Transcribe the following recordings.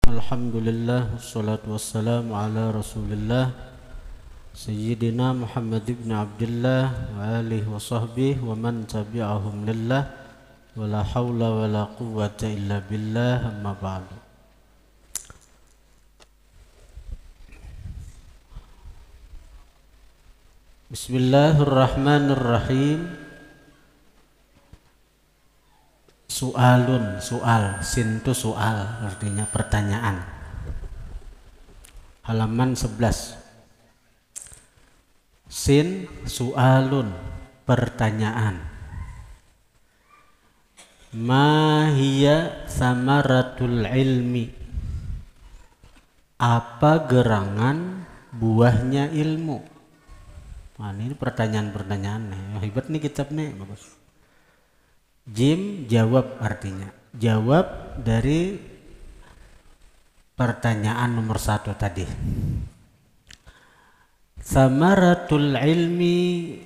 Alhamdulillah wassalatu wassalamu ala Rasulillah Sayyidina Muhammad ibn Abdullah wa alihi wa sahbihi wa man tabi'ahum lillah wa la hawla wa la quwwata illa billah amma ba'du. Bismillahirrahmanirrahim. Soal, sin itu soal, artinya pertanyaan. Halaman 11. Sin, soalun, pertanyaan. Ma hiya samaratul ilmi? Apa gerangan buahnya ilmu? Nah, ini pertanyaan-pertanyaan. Hebat nih kitab nih, bagus. Jim, jawab artinya. Jawab dari pertanyaan nomor 1 tadi. Samaratul ilmi,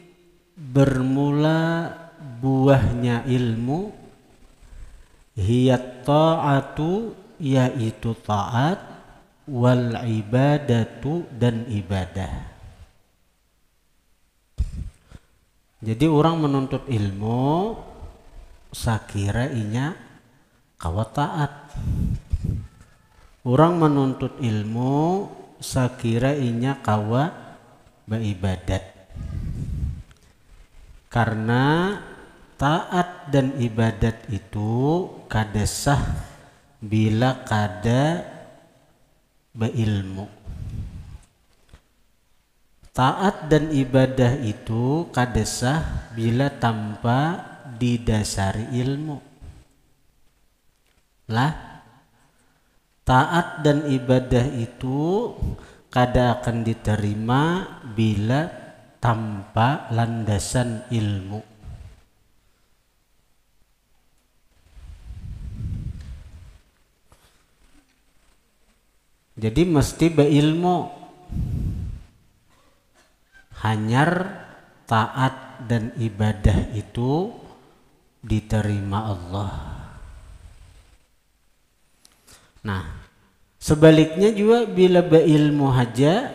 bermula buahnya ilmu. Hiyat ta'atu, yaitu ta'at. Wal ibadatu, dan ibadah. Jadi orang menuntut ilmu sakira inya kawa taat. Orang menuntut ilmu sakira inya kawa beribadat. Karena taat dan ibadat itu kada sah bila kada beilmu. Taat dan ibadah itu kada sah bila tanpa didasari ilmu. Lah, taat dan ibadah itu kada akan diterima bila tanpa landasan ilmu. Jadi mesti beilmu. Hanyar taat dan ibadah itu diterima Allah. Nah, sebaliknya juga bila beilmu haja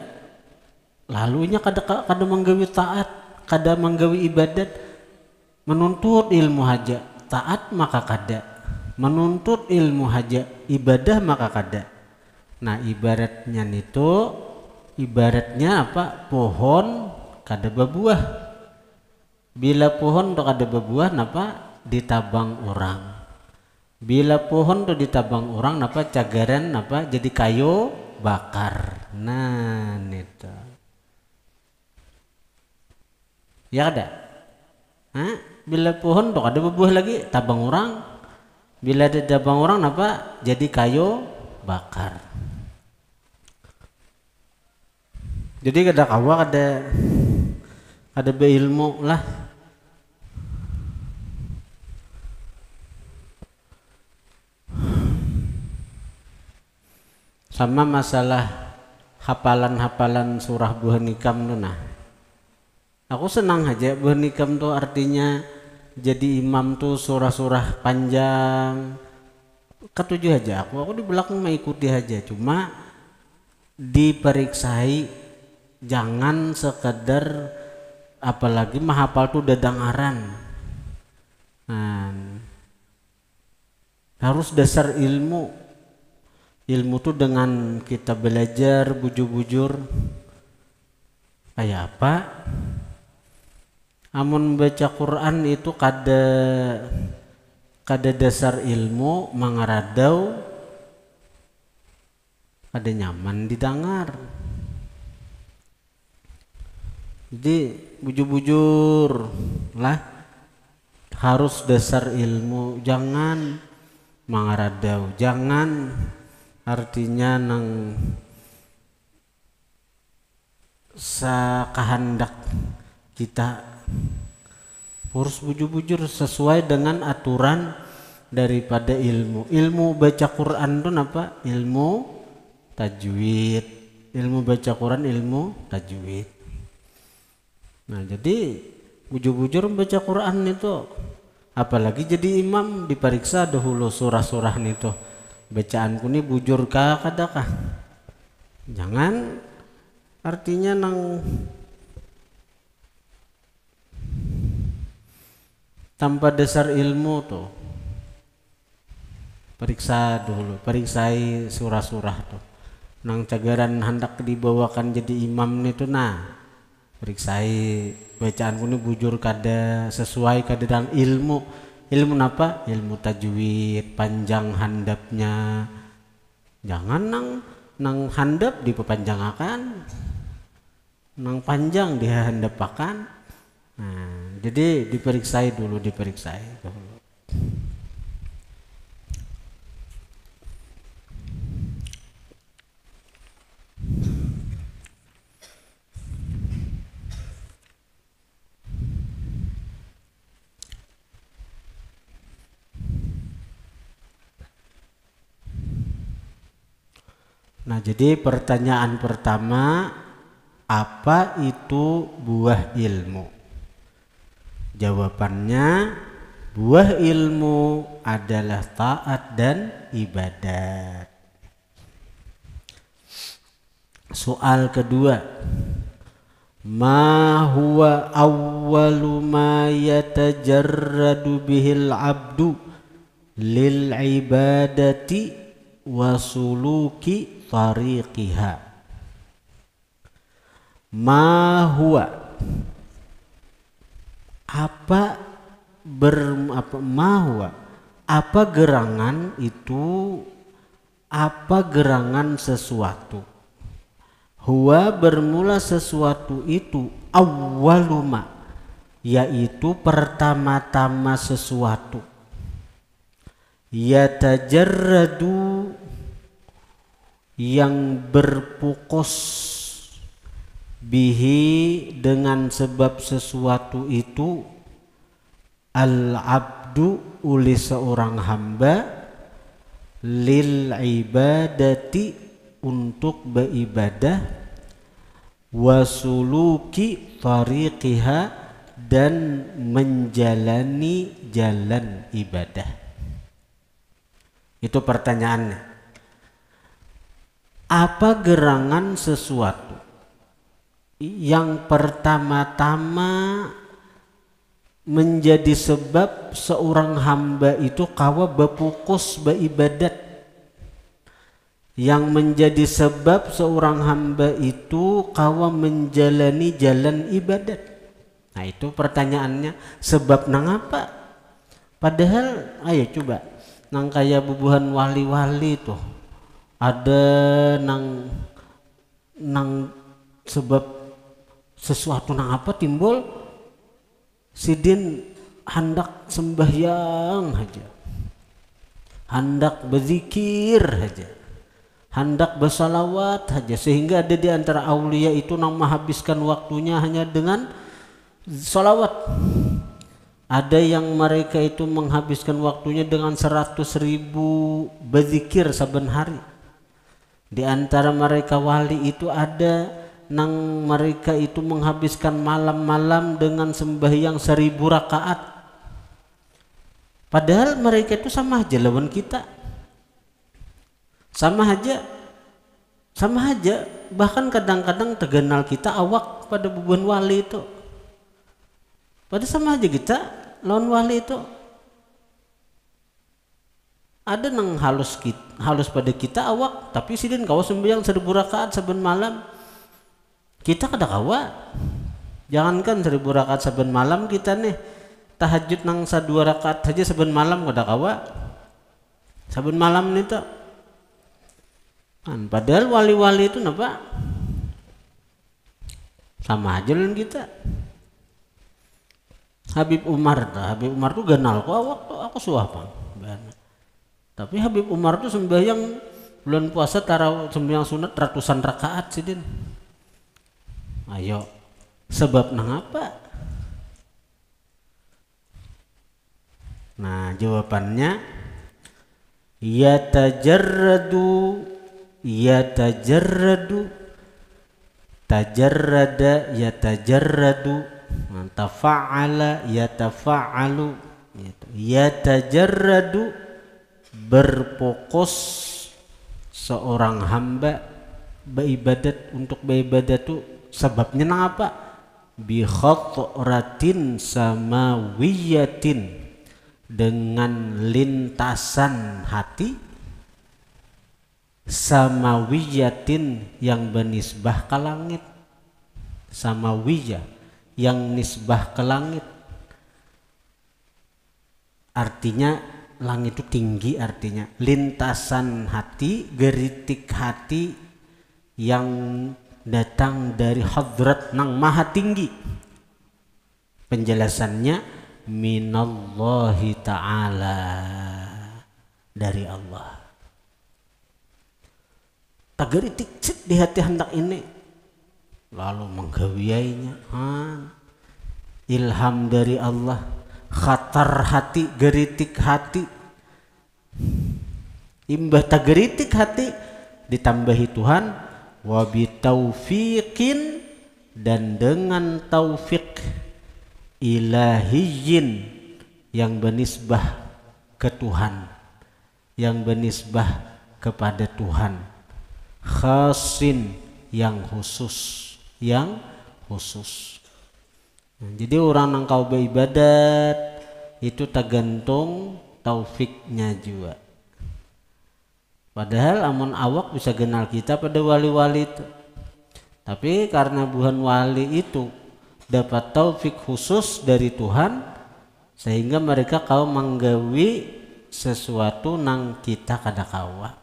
lalunya kada menggawi taat, kada menggawi ibadat, menuntut ilmu haja taat maka kada, menuntut ilmu haja ibadah maka kada. Nah, ibaratnya apa? Pohon kada berbuah. Bila pohon tu kada berbuah napa? Ditabang orang. Bila pohon tu ditabang orang napa? Cagaran napa? Jadi kayu bakar. Nah, itu. Ya ada. Bila pohon tu kada berbuah lagi tabang orang. Bila ditabang orang napa? Jadi kayu bakar. Jadi kada kawa kada beilmu lah. Sama masalah hafalan surah buah nikam tu nah. Aku senang aja buah nikam tu artinya jadi imam tu surah-surah panjang. Ketujuh aja aku di belakang mengikuti aja, cuma diperiksai. Jangan sekedar apalagi menghafal tuh dadangaran. Harus dasar ilmu. Ilmu tuh dengan kita belajar bujur-bujur. Kayak apa? Amun baca Quran itu kada dasar ilmu mangaradau, kada nyaman didengar. Jadi bujur-bujur lah, harus dasar ilmu, jangan mangaradau, jangan artinya nang sakahandak kita, harus bujur-bujur sesuai dengan aturan daripada ilmu. Ilmu baca Quran itu apa? Ilmu tajwid. Ilmu baca Quran ilmu tajwid. Nah, jadi bujur-bujur baca Quran itu, apalagi jadi imam diperiksa dahulu surah-surah itu bacaanku ini bujur kah kadakah. Jangan artinya nang tanpa dasar ilmu tuh. Periksa dulu, periksai surah-surah tuh. Nang cagaran hendak dibawakan jadi imam itu nah. Periksai bacaanku ini bujur kada sesuai kada dengan ilmu. Ilmu apa? Ilmu tajwid, panjang handapnya. Jangan nang handap diperpanjangakan, nang panjang dihandapakan. Nah, jadi diperiksai dulu. Nah, jadi pertanyaan pertama, apa itu buah ilmu? Jawabannya, buah ilmu adalah taat dan ibadat. Soal kedua, ma huwa awwalu ma yatajarradu bihil abdu lil ibadati wa suluki tariqiha. Ma huwa, apa gerangan itu, apa gerangan sesuatu. Huwa bermula sesuatu itu, awwaluma yaitu pertama-tama sesuatu. Yatajarradu yang berpukus, bihi dengan sebab sesuatu itu, al-abdu oleh seorang hamba, lil ibadati untuk beribadah, wasuluki tariqiha dan menjalani jalan ibadah. Itu pertanyaannya. Apa gerangan sesuatu yang pertama-tama menjadi sebab seorang hamba itu kawa berfokus beribadat, yang menjadi sebab seorang hamba itu kawa menjalani jalan ibadat? Nah, itu pertanyaannya, sebab nang apa? Padahal ayo coba nang kaya bubuhan wali-wali tuh ada nang sebab sesuatu nang apa timbul sidin hendak sembahyang aja, hendak berzikir aja, hendak bersalawat aja, sehingga ada di antara aulia itu nang menghabiskan waktunya hanya dengan salawat. Ada yang mereka itu menghabiskan waktunya dengan 100.000 berzikir saben hari. Di antara mereka wali itu ada nang mereka itu menghabiskan malam-malam dengan sembahyang 1000 rakaat. Padahal mereka itu sama aja lawan kita. Sama aja. Bahkan kadang-kadang terkenal kita awak pada bubuhan wali itu. Padahal sama aja kita lawan wali itu. Ada nang halus pada kita awak, tapi sidin kawa sembahyang 1000 rakaat saben malam. Kita kada kawa. Jangankan 1000 rakaat saben malam, kita nih tahajud nang 2 rakaat saja saben malam kada kawa. Saben malam nih tuh. Padahal wali-wali itu napa? Sama aja dengan kita. Habib Umar tuh ganal kok awak tuh aku suapang. Tapi Habib Umar tuh sembahyang bulan puasa sembahyang sunat ratusan rakaat sidin. Ayo, sebab nang apa? Nah, jawabannya yatajarradu, tajarrada yatajarradu, tafa'ala yatafa'alu, yatajarradu berfokus seorang hamba beribadat, untuk beribadat itu sebabnya nang apa? Bi khatratin samawiyatin, dengan lintasan hati samawiyatin yang benisbah ke langit. Samawiyah yang nisbah ke langit, artinya langit itu tinggi, artinya lintasan hati, geritik hati yang datang dari hadrat nang maha tinggi. Penjelasannya minallahi ta'ala, dari Allah. Tagaritik di hati hendak ini, lalu menggawiainya. Ilham dari Allah, khatar hati, geritik hati. Imbah tagaritik hati ditambahi Tuhan, wabitaufiqin, dan dengan taufik ilahiyin yang benisbah ke Tuhan, yang benisbah kepada Tuhan, khasin yang khusus, yang khusus. Jadi orang yang kau beribadat itu tergantung taufiknya juga. Padahal amun awak bisa kenal kita pada wali-wali itu, tapi karena bukan wali itu dapat taufik khusus dari Tuhan, sehingga mereka kau menggawi sesuatu nang kita kada kawa.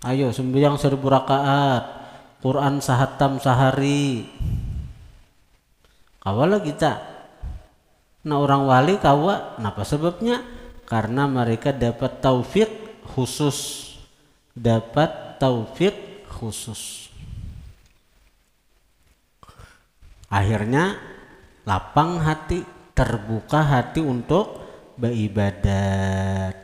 Ayo sembahyang 1000 rakaat, Quran sahatam sehari, kawalah kita. Nah orang wali kawa, kenapa sebabnya? Karena mereka dapat taufik khusus, dapat taufik khusus. Akhirnya lapang hati, terbuka hati untuk beribadat.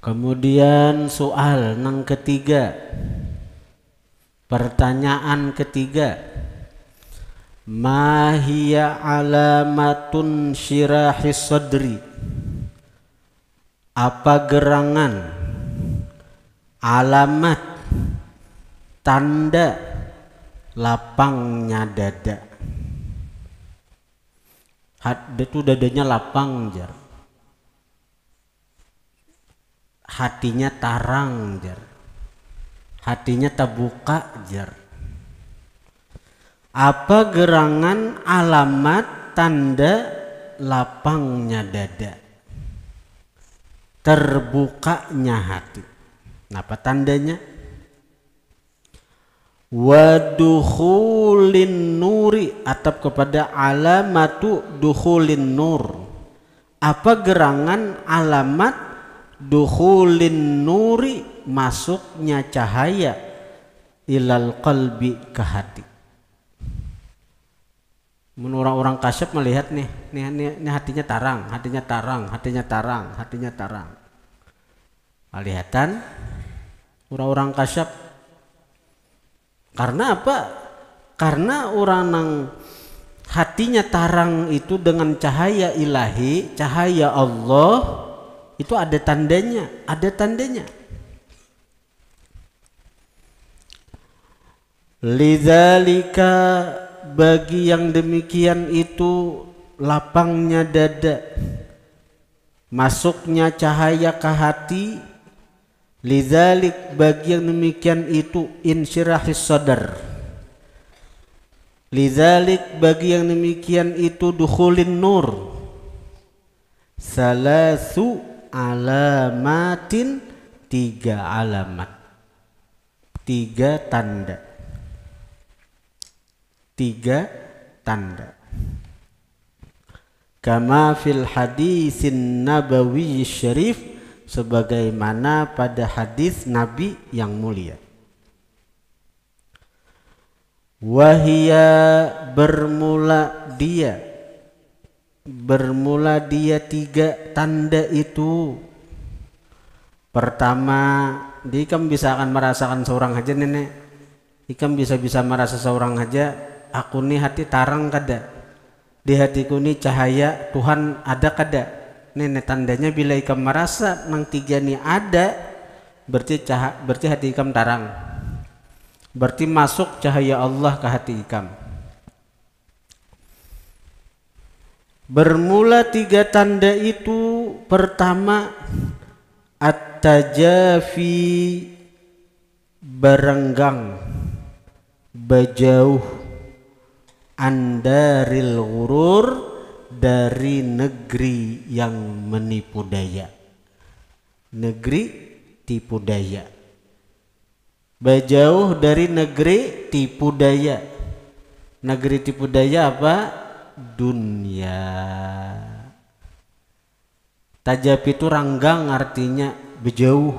Kemudian soal nang ketiga, pertanyaan ketiga, ma hiya alamatun syirahis sadri, apa gerangan, alamat, tanda lapangnya dada. Itu dadanya lapang jar, hatinya tarang jar, hatinya terbuka jar. Apa gerangan, alamat, tanda lapangnya dada, terbukanya hati? Apa tandanya? Wadukhulin nuri, atap kepada alamatu dukhulin nur. Apa gerangan, alamat dukhulin nuri, masuknya cahaya, ilal qalbi, ke hati. Menurut orang kasyaf melihat nih hatinya tarang, hatinya tarang, hatinya tarang, hatinya tarang. Kelihatan orang-orang kasyaf. Karena apa? Karena orang yang hatinya tarang itu dengan cahaya ilahi, cahaya Allah, itu ada tandanya, ada tandanya. Lidzalika, bagi yang demikian itu lapangnya dada, masuknya cahaya ke hati. Lidzalik, bagi yang demikian itu insyirahis sadar. Lidzalik, bagi yang demikian itu dukhulin nur. Salasu alamatin, 3 alamat, 3 tanda, 3 tanda. Kama fil hadisin nabawi syarif, sebagaimana pada hadis Nabi yang mulia. Wahia, bermula dia 3 tanda itu. Pertama, di ikam bisa akan merasakan seorang aja nenek. Ikam bisa merasa seorang aja. Aku nih hati tarang kada. Di hatiku nih cahaya Tuhan ada kada. Nenek tandanya bila ikam merasa nang tiga nih ada, berarti hati ikam tarang. Berarti masuk cahaya Allah ke hati ikam. Bermula tiga tanda itu, pertama at-tajafi, berenggang, bejauh, andaril ghurur, dari negeri yang menipu daya. Negeri tipu daya. Bejauh dari negeri tipu daya. Negeri tipu daya apa? Dunia. Tajab itu ranggang, artinya bejauh.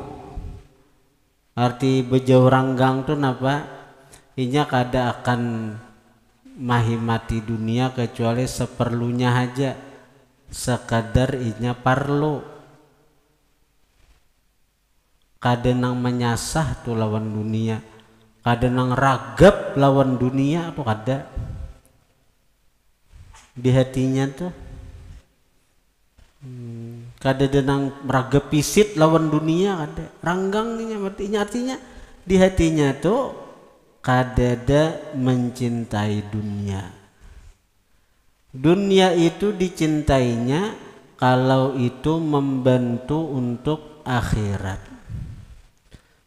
Arti bejauh ranggang tuh napa? Inya kada akan mahimati dunia kecuali seperlunya aja, sekadar inya parlo. Kada nang menyasah tuh lawan dunia, kada nang ragap lawan dunia tuh kada. Di hatinya tuh kada denang meraga pisit lawan dunia, kada ranggangnya. Artinya di hatinya tuh kada ada mencintai dunia. Dunia itu dicintainya kalau itu membantu untuk akhirat.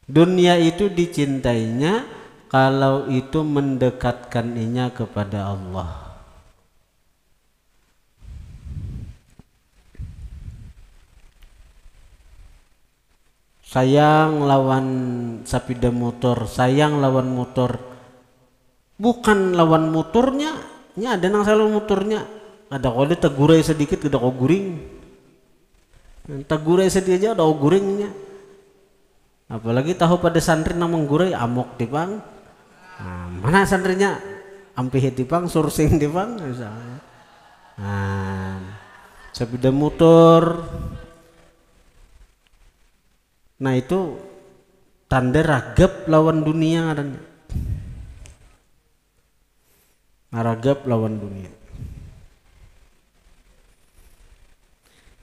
Dunia itu dicintainya kalau itu mendekatkan inya kepada Allah. Sayang lawan sepeda motor, sayang lawan motor. Bukan lawan motornya, nya ada nang salah motornya. Ada kode tegurai sedikit, kada kau guring. Tegurai sedikit aja ada guringnya. Apalagi tahu pada santri nang menggurai amok tipang. Nah, mana santrinya? Ampih tipang, sursing tipang misalnya. Nah, sepeda motor. Nah itu tanda ragap lawan dunia adanya. Ragap lawan dunia.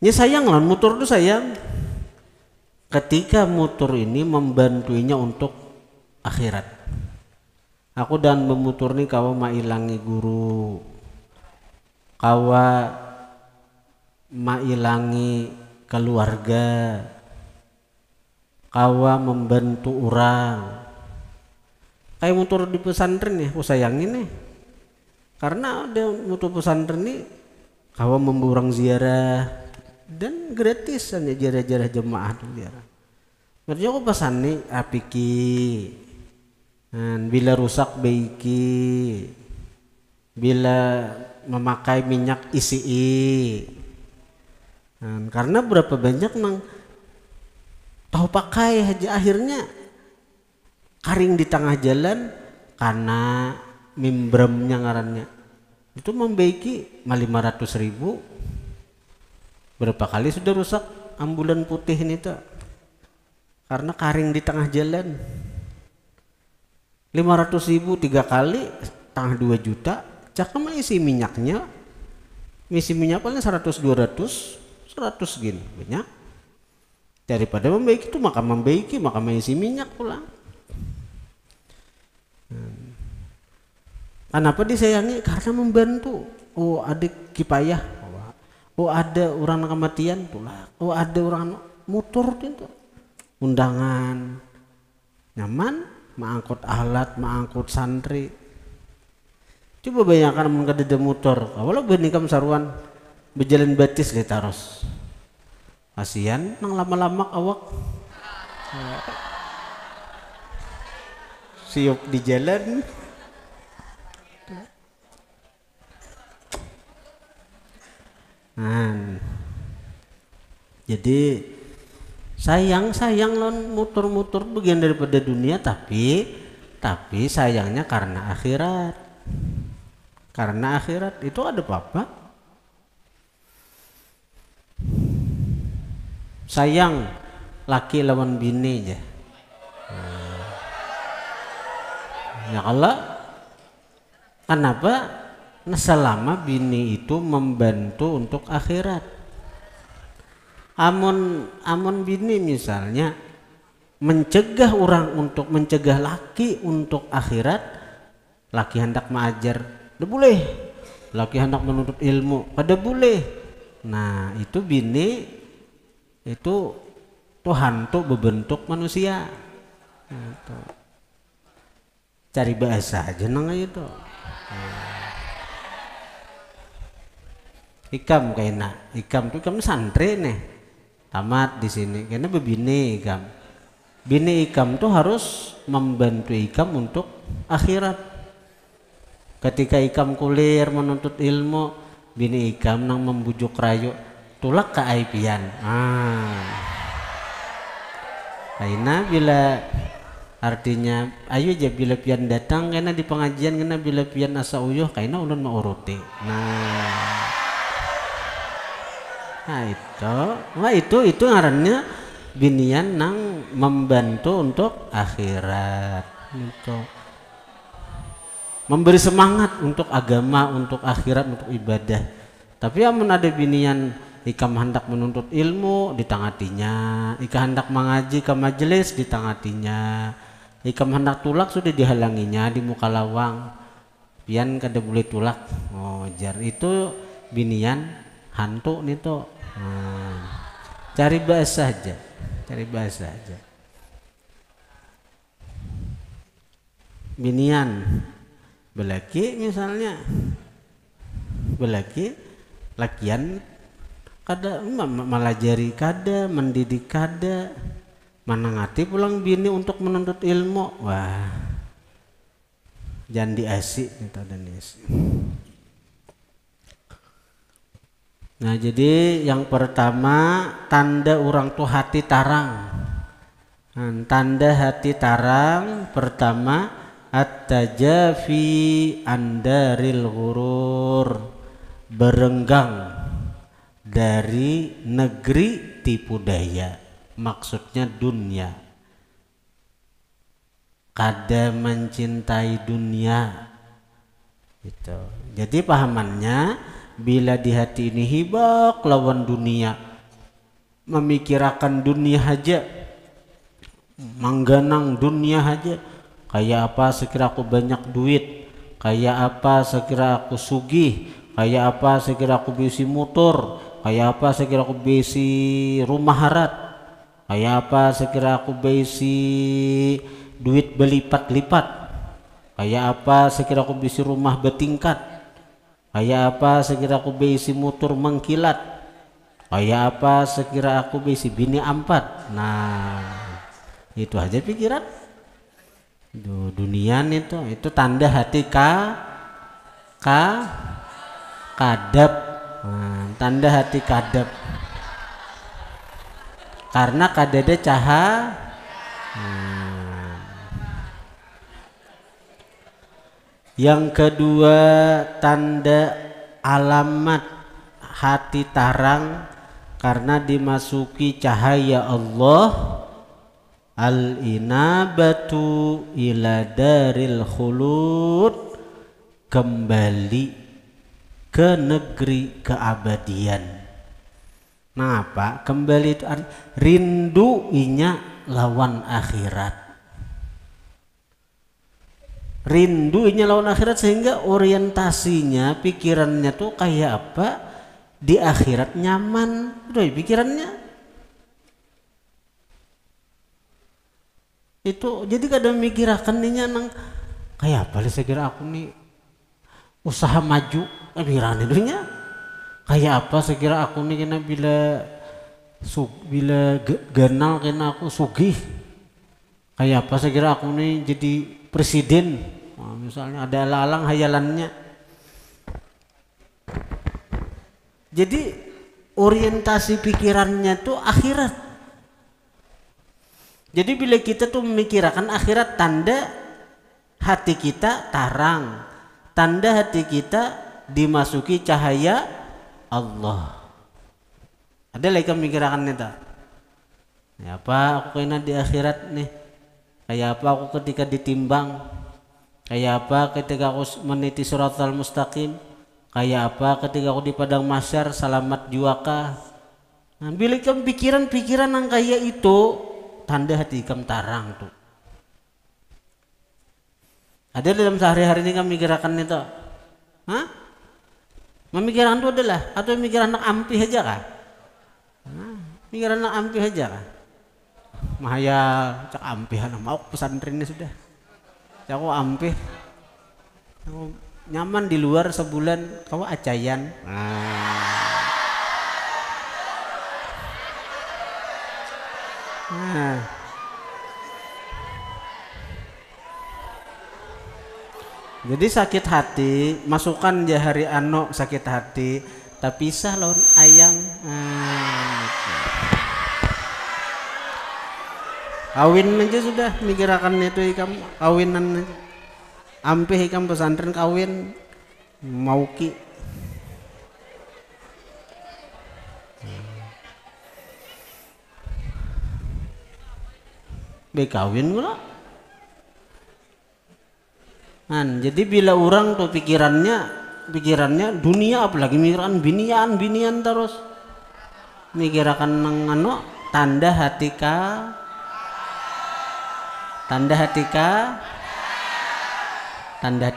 Ini sayang lawan motor itu sayang. Ketika motor ini membantuinya untuk akhirat. Aku dan memotor ini kawa mailangi guru, kawa mailangi keluarga, kawa membantu orang. Kayak motor di pesantren ya, aku sayangin nih. Karena ada motor pesantren nih, kawa membawa orang ziarah dan gratis hanya jarah-jarah jemaah ziarah. Berarti aku pesan nih apiki, dan bila rusak baiki, bila memakai minyak isi. Dan karena berapa banyak nang tahu pakai aja akhirnya karing di tengah jalan karena mimbremnya ngarannya itu membaiki 500.000. Berapa kali sudah rusak ambulan putih ini tuh karena karing di tengah jalan. 500.000 3 kali tengah 2 juta. Cakap isi minyaknya, isi minyak paling 100-200 100 gini banyak. Daripada membaiki itu maka mengisi minyak pulang. Kenapa disayangi? Karena membantu. Oh ada kipayah, oh ada orang kematian pula, oh ada orang motor itu undangan nyaman, mengangkut alat, mengangkut santri. Coba bayangkan mengkadeda motor, kalau benikam saruan berjalan batis li taros. Kasihan nang lama-lama awak siup di jalan. Nah, jadi sayang lon motor-motor bagian daripada dunia, tapi sayangnya karena akhirat. Karena akhirat itu ada apa? Sayang laki lawan bini aja. Ya kalau kenapa? Nah, selama bini itu membantu untuk akhirat. Amun bini misalnya mencegah laki untuk akhirat, laki hendak mengajar, tidak boleh. Laki hendak menuntut ilmu, kada boleh. Nah, itu bini itu Tuhan tuh berbentuk manusia. Gitu. Cari bahasa aja nang itu. Ikam tuh santri nih. Tamat di sini karena bebini ikam. Bini ikam tuh harus membantu ikam untuk akhirat. Ketika ikam kuliah menuntut ilmu, bini ikam nang membujuk rayu tulak keaipian. Karena bila artinya ayo aja bila pian datang karena di pengajian karena bila pian asa uyuh karena ulun mau uruti. Nah itu ngarannya binian nang membantu untuk akhirat, untuk memberi semangat untuk agama, untuk akhirat, untuk ibadah. Tapi amun ada binian ikam hendak menuntut ilmu ditangatinya, ikam hendak mengaji ke majelis ditangatinya, ikam hendak tulak sudah dihalanginya di muka lawang, pian kada boleh tulak. Jar itu binian hantu nih tuh. Cari bahasa aja. Binian belaki misalnya, lakian kada malajari kada, mendidik kada, manangati pulang bini untuk menuntut ilmu. Wah, jangan diasik kita dan diasik. Nah, jadi yang pertama tanda orang tuh hati tarang. Tanda hati tarang pertama at-tajafi andaril ghurur, berenggang dari negeri tipu daya, maksudnya dunia. Kada mencintai dunia. Gitu. Jadi pahamannya bila di hati ini hibak lawan dunia, memikirkan dunia aja, mangganang dunia aja, kayak apa sekira aku banyak duit, kayak apa sekira aku sugih, kayak apa sekira aku bisi motor, kayak apa sekira aku bisi rumah harat, kayak apa sekira aku bisi duit berlipat-lipat, kayak apa sekira aku bisi rumah bertingkat, kayak apa sekira aku bisi motor mengkilat, kayak apa sekira aku bisi bini 4. Nah, itu aja pikiran. Dunian itu tanda hati kadap. Tanda hati kadap. Karena kadada cahaya. Yang kedua tanda alamat hati tarang karena dimasuki cahaya Allah, al-inabatu ila daril khulud, kembali ke negeri keabadian. Nah, apa? Kembali itu rindu inya lawan akhirat. Rindunya lawan akhirat sehingga orientasinya, pikirannya tuh kayak apa di akhirat nyaman, udah pikirannya itu. Jadi kadang mikirakan nih nang kayak apa saya kira aku nih usaha maju pikiran itunya kayak apa saya kira aku nih kena bila ganal kena aku sugih, kayak apa saya kira aku nih jadi presiden. Nah, misalnya ada alang hayalannya. Jadi orientasi pikirannya tuh akhirat. Jadi bila kita tuh memikirkan akhirat, tanda hati kita tarang, tanda hati kita dimasuki cahaya Allah. Ada lagi memikirkan itu. Ya apa aku kena di akhirat nih, kayak apa aku ketika ditimbang, kayak apa ketika aku meniti suratul mustaqim, kayak apa ketika aku di padang mahsyar selamat juaka. Nah, bila ikam pikiran-pikiran yang kayak itu, tanda hati ikam tarang tuh. Ada dalam sehari-hari ini kamu mikirkan itu? Hah? Memikirkan itu adalah atau mikirkan anak ampih aja kah? Mikirkan anak ampih aja kah? Mahaya cak ampih anak mau pesantren ini sudah. Cak aku ampih. Aku nyaman di luar sebulan, kau acayan. Nah. Jadi sakit hati, masukkan jahari ano sakit hati, tapi pisah lawan ayang. Gitu. Kawin aja sudah, mikirakan itu ikam kawinan aja. Ampih ikam pesantren kawin mau ki. Be kawin gula. Jadi bila orang tuh pikirannya dunia, apalagi mikiran binian terus mikirakan nang tanda hati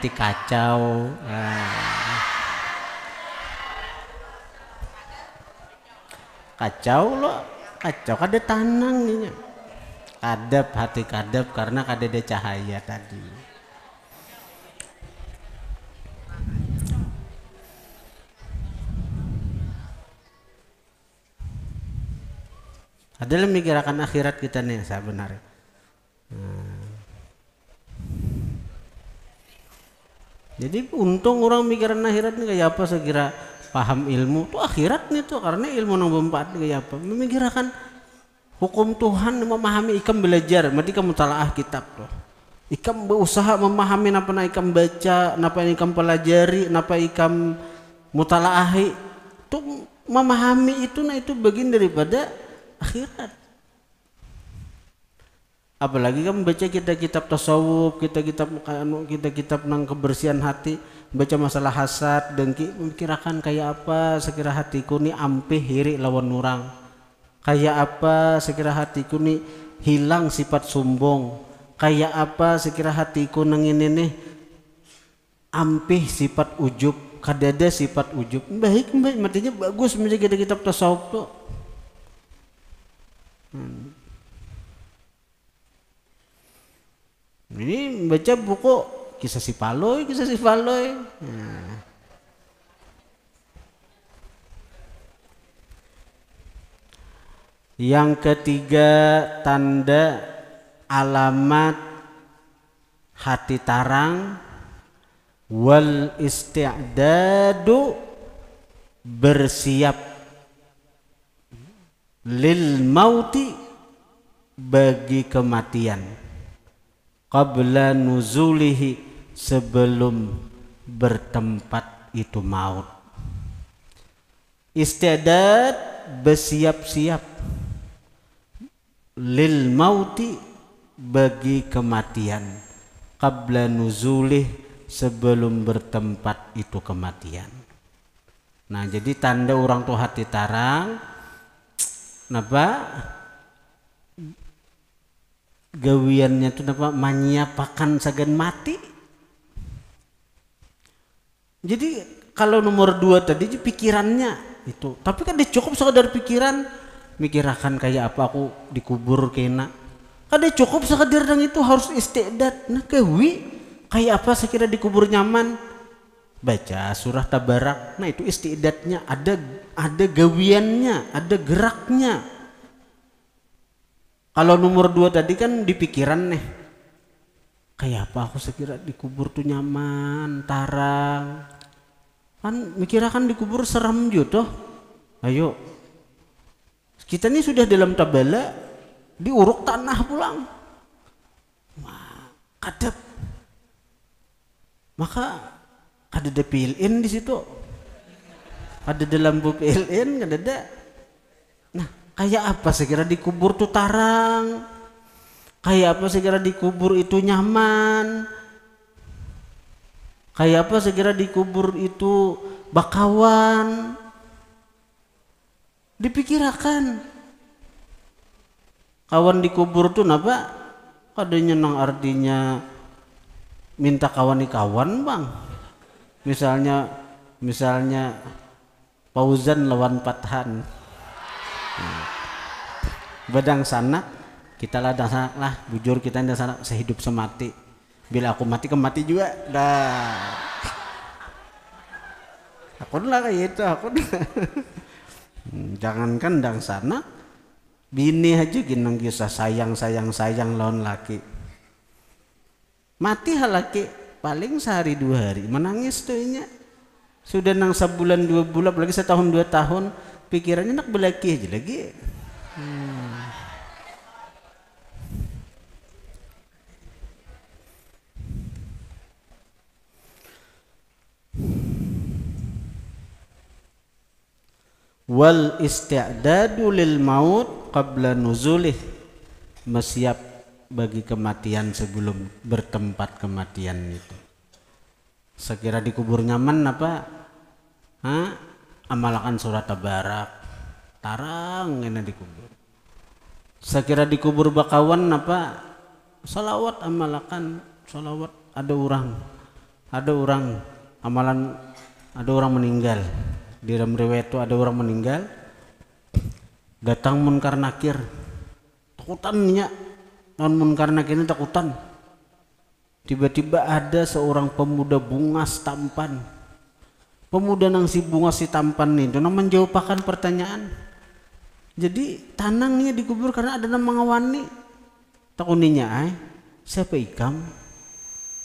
kacau. Kacau loh, kacau kada tanang ini. Kadap hati kadap karena kada ada cahaya tadi. Adalah mikirkan akhirat kita nih sebenarnya. Jadi untung orang mikiran akhirat nih kayak apa segera paham ilmu tuh akhirat nih tuh karena ilmu nang bermanfaat kayak apa. Memikirkan hukum Tuhan memahami ikam belajar, berarti kamu talaah kitab tuh. Ikam berusaha memahami apa yang ikam baca, apa yang ikam pelajari, apa ikam mutalaahi. Tuh memahami itu bagian daripada akhirat. Apalagi kamu baca kitab tasawuf, kitab nang kebersihan hati, baca masalah hasad, dengki, memikirkan kayak apa sekira hatiku ni ampih hiri lawan orang, kayak apa sekira hatiku ni hilang sifat sombong, kayak apa sekira hatiku nang ini nih ampih sifat ujub, kadada sifat ujub. Baik, matinya bagus menjaga kitab tasawuf tuh. Ini baca buku kisah si Paloy. Yang ketiga, tanda alamat hati tarang wal isti'dadu, bersiap lil mauti, bagi kematian, qabla nuzulihi, sebelum bertempat itu maut. Isti'dad, bersiap-siap, lil mauti, bagi kematian, qabla nuzulih, sebelum bertempat itu kematian. Nah, jadi tanda orang tuh hati tarang napa gawiannya tuh napa menyiapakan sagan mati. Jadi kalau nomor 2 tadi pikirannya itu, tapi kan dia cukup sekadar pikiran, mikirakan kayak apa aku dikubur kena, kan dia cukup sekadar dan itu harus istiqdat. Nah kewi kayak apa sekira dikubur nyaman, baca surah Tabarak. Nah itu istiqdatnya, ada gawiannya, ada geraknya. Kalau nomor 2 tadi kan di pikiran nih, kayak apa aku sekira dikubur tuh nyaman, tarang. Kan mikirakan dikubur seram juga toh. Ayo, kita ini sudah dalam tabala, diuruk tanah pulang. Wah, kadep. Maka ada PLN di situ. Ada lampu PLN, ada. Nah, Kayak apa sekira dikubur tuh tarang? Kayak apa sekira dikubur itu nyaman? Kayak apa sekira dikubur itu bakawan? Dipikirakan. Kawan dikubur tuh napa? Kadanya nang artinya minta kawan di kawan bang. Misalnya Fauzan lawan Pathan. Badang sana kita lah sana lah bujur kita di sana sehidup semati. Bila aku mati kemati juga dah. Aku lah kayak itu aku. Jangankan dang sana bini aja ginang kisah sayang lawan laki. Mati hal laki paling sehari 2 hari menangis tuh nya. Sudah nang sebulan 2 bulan apalagi setahun 2 tahun pikirannya nak belaki aja lagi. Wal isti'dadu lil maut qabla nuzulih, bersiap bagi kematian sebelum bertempat kematian itu. Sekira dikubur nyaman apa? Amalkan surat tabarak tarang enak dikubur. Sekira dikubur bakawan apa? Salawat amalkan salawat. Ada orang amalan, ada orang meninggal. Di dalam riwayat itu ada orang meninggal, datang munkar nakir, takutannya non munkar nakir ini takutan. Tiba-tiba ada seorang pemuda bungas tampan, pemuda nang si bungas si tampan itu nang menjawabkan pertanyaan. Jadi tanangnya dikubur karena ada nama ngawani. Takuninya siapa ikam?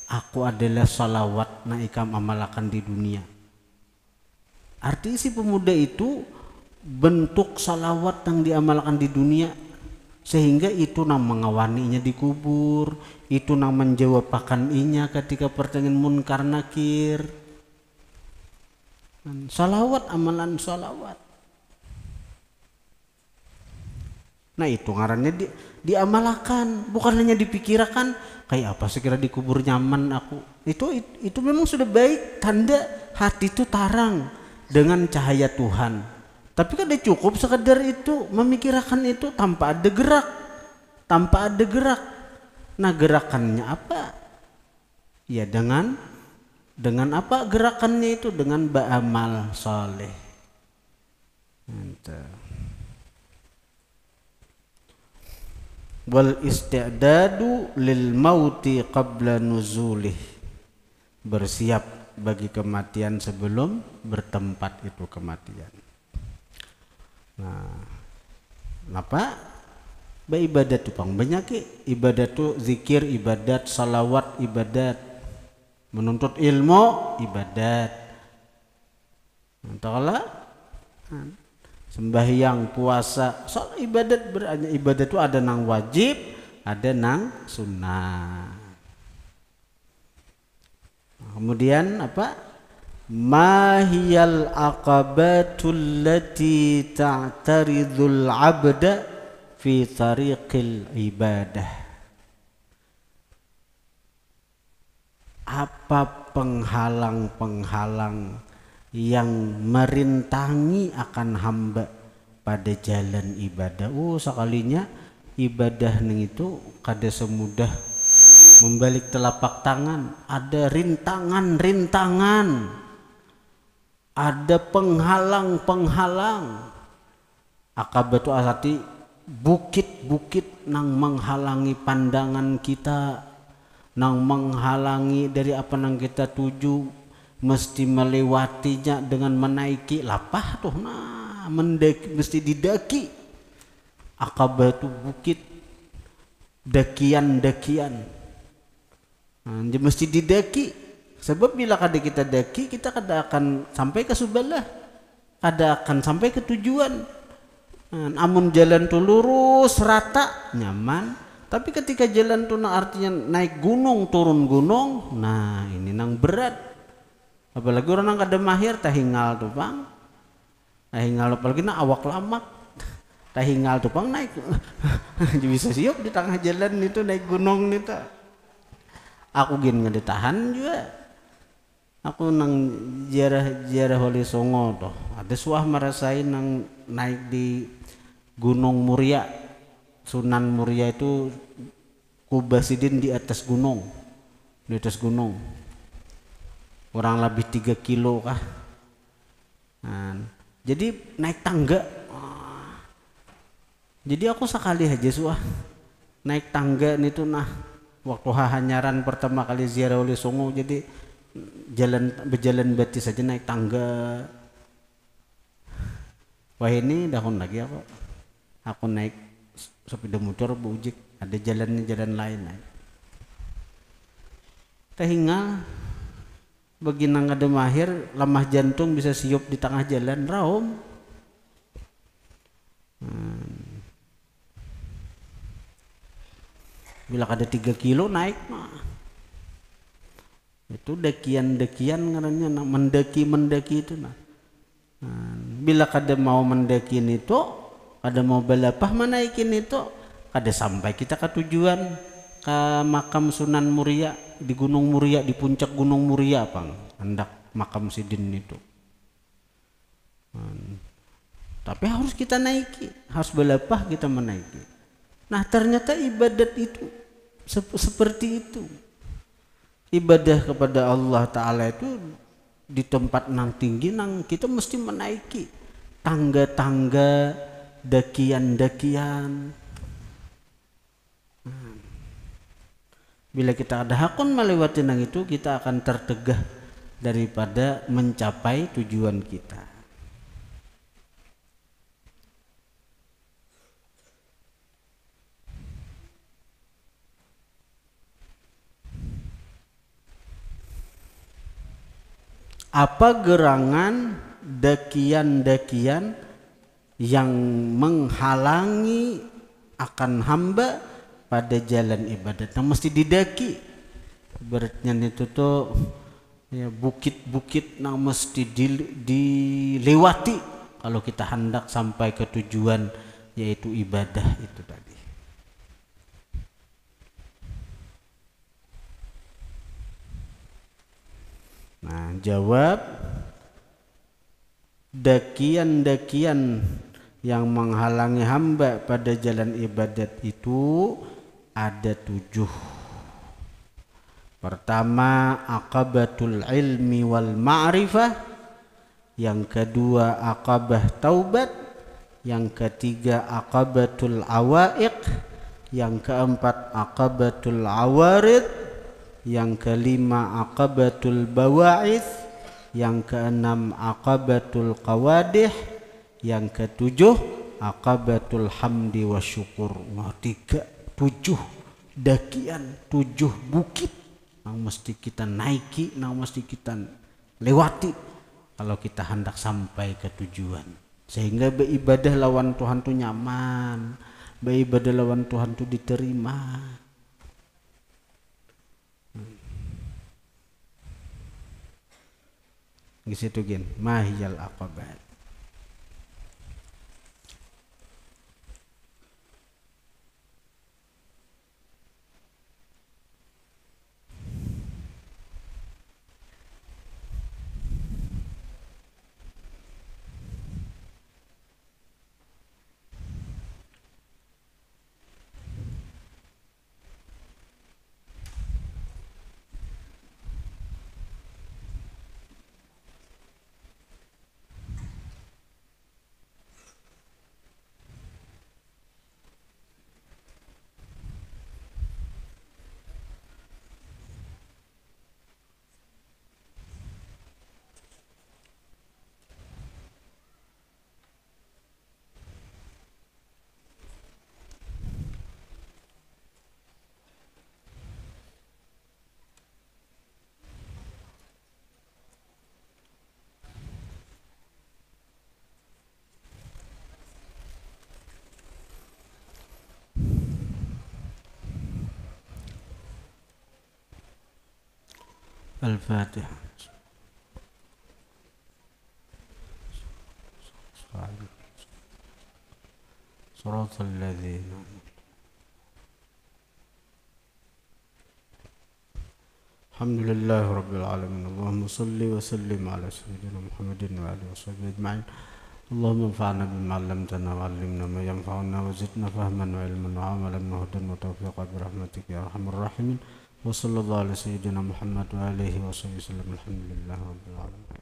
Aku adalah salawat na ikam amalkan di dunia. Arti si pemuda itu bentuk salawat yang diamalkan di dunia, sehingga itu nang mengawaninya dikubur, itu nang menjawabkan inya ketika pertanyaan munkar nakir. Salawat, amalan salawat. Nah itu ngarannya diamalkan, bukan hanya dipikirkan kayak apa sekira dikubur nyaman aku. Itu memang sudah baik, tanda hati itu tarang dengan cahaya Tuhan. Tapi kan tidak cukup sekedar itu memikirkan itu tanpa ada gerak. Nah gerakannya apa? Ya dengan apa gerakannya itu? Dengan beramal soleh. Wal isti'dadu lil mauti qabla nuzulih, bersiap bagi kematian sebelum bertempat itu kematian. Nah, apa? Ibadat itu pang banyak ibadat itu zikir ibadat, salawat ibadat, menuntut ilmu ibadat. Entahlah sembahyang, puasa, soal ibadat ibadat itu ada nang wajib, ada nang sunnah. Kemudian apa? Mahiyal aqabatul lati ta'taridul abda fi tariqil ibadah. Apa penghalang-penghalang yang merintangi akan hamba pada jalan ibadah? Sekalinya ibadah neng itu kada semudah membalik telapak tangan, ada rintangan, ada penghalang. Akabatu asati bukit-bukit nang menghalangi pandangan kita, nang menghalangi dari apa nang kita tuju, mesti melewatinya dengan menaiki lapah tuh, mesti didaki. Akabatu bukit, dakian. Mesti didaki, sebab bila kada kita daki kita kada akan sampai ke Subalah, kada akan sampai ke tujuan. Amun jalan tu lurus rata nyaman, tapi ketika jalan tu artinya naik gunung turun gunung, nah ini nang berat. Apalagi orang nang kada mahir tahingal tu bang, tahingal apalagi na awak lamak, tah hingal tuh pang naik bisa siap di tengah jalan itu naik gunung itu aku gin ngeditahan juga aku nang ziarah Wali Songo tuh ada suah merasain nang naik di Gunung Muria Sunan Muria itu Kubasidin di atas gunung kurang lebih 3 kilo kah nah, jadi naik tangga jadi aku sekali aja suah naik tangga itu nah waktu hanyaran pertama kali ziarah Wali Songo jadi berjalan bati saja naik tangga wah ini dahun lagi aku naik sepeda motor bujik ada jalan lain naik tehinga bagi nang ada mahir lemah jantung bisa siup di tengah jalan raum bila ada 3 kilo naik mah itu dekian ngarannya mendaki itu nah. Bila kada mau mendakin itu kada mau balapah menaikin itu kada sampai kita ke tujuan ke makam Sunan Muria di Gunung Muria di puncak Gunung Muria pang hendak makam Sidin itu tapi harus kita naiki harus balapah kita menaiki nah ternyata ibadat itu seperti itu ibadah kepada Allah Ta'ala itu di tempat nang tinggi nang kita mesti menaiki tangga-tangga dakian bila kita ada hakun melewati nang itu kita akan tertegah daripada mencapai tujuan kita apa gerangan dakian-dakian yang menghalangi akan hamba pada jalan ibadat yang mesti didaki beratnya itu tuh ya, bukit-bukit yang mesti dilewati kalau kita hendak sampai ke tujuan yaitu ibadah itu tadi. Nah, jawab dakian-dakian yang menghalangi hamba pada jalan ibadat itu ada 7. Pertama, aqabatul ilmi wal ma'rifah. Yang kedua, aqabah taubat. Yang ketiga, aqabatul awaiq. Yang keempat, aqabatul awarid. Yang kelima, aqabatul bawa'ith. Yang keenam, aqabatul qawadih. Yang ketujuh, aqabatul hamdi wa syukur. Nah, 7 dakian, 7 bukit yang mesti kita naiki, yang mesti kita lewati kalau kita hendak sampai ke tujuan. Sehingga beribadah lawan Tuhan tu nyaman, beribadah lawan Tuhan tu diterima. Di situ gin, mahiyal aqabat. Al-Fatihah. صراط الذين الحمد لله رب العالمين. اللهم صل وسلم على سيدنا محمد وآله وصحبه أجمعين. اللهم انفعنا بما علمتنا وعلمنا ما ينفعنا وزدنا فهما وعلما وعملا وهدى وتوفيقا برحمتك يا أرحم الراحمين. وصلى الله على سيدنا محمد وآله وصحبه وسلم. الحمد لله رب العالمين.